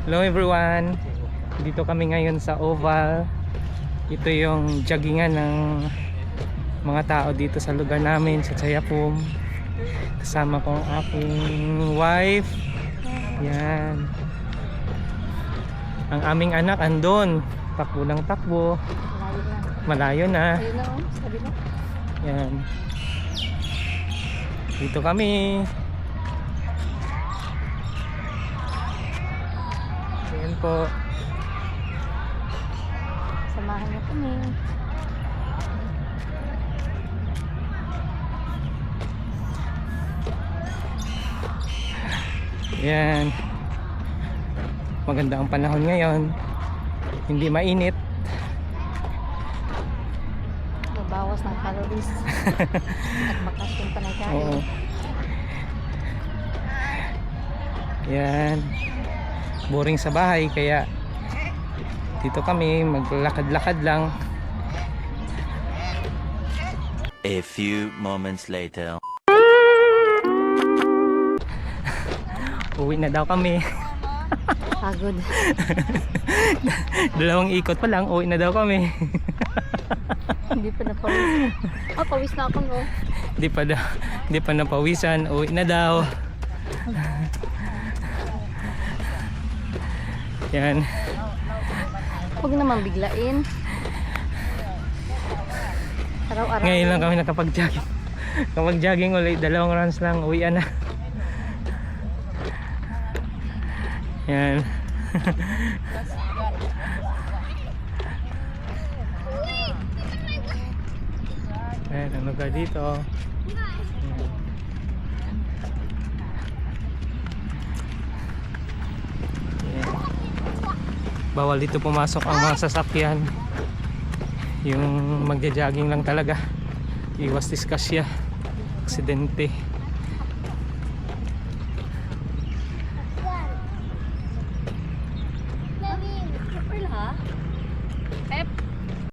Hello everyone, dito kami ngayon sa Oval. Ito yung joggingan ng mga tao dito sa lugar namin sa Chayapum. Kasama ko ang aking wife. Yan. Ang aming anak andon, takbo ng takbo. Malayo na. Ayun na, sabi mo. Yan. Dito kami. Ayan po. Samahan niyo kami. Ayan. Maganda ang panahon ngayon. Hindi mainit. Babawas ng calories. At bakas yung panay-kain. Oo. Ayan. Boring sa bahay kaya dito kami maglakad-lakad lang. A few moments later. Uwi na daw kami. Pagod. Dalawang ikot pa lang, uwi na daw kami. Hindi pa napawis. Oh, pawis na ako, no? Hindi pa napawisan, uwi na daw. Yan. Huwag naman biglain. Araw-araw. Ngayon lang kami nakapag-jogging. Kapag jogging ulit, 2 rounds lang, uwi na. Yan. Ayan, ang lugar dito. Ayan. Ayan. Bawal dito pumasok ang mga sasakyan. Yung magja-jogging lang talaga. Iwas disgrasya, aksidente.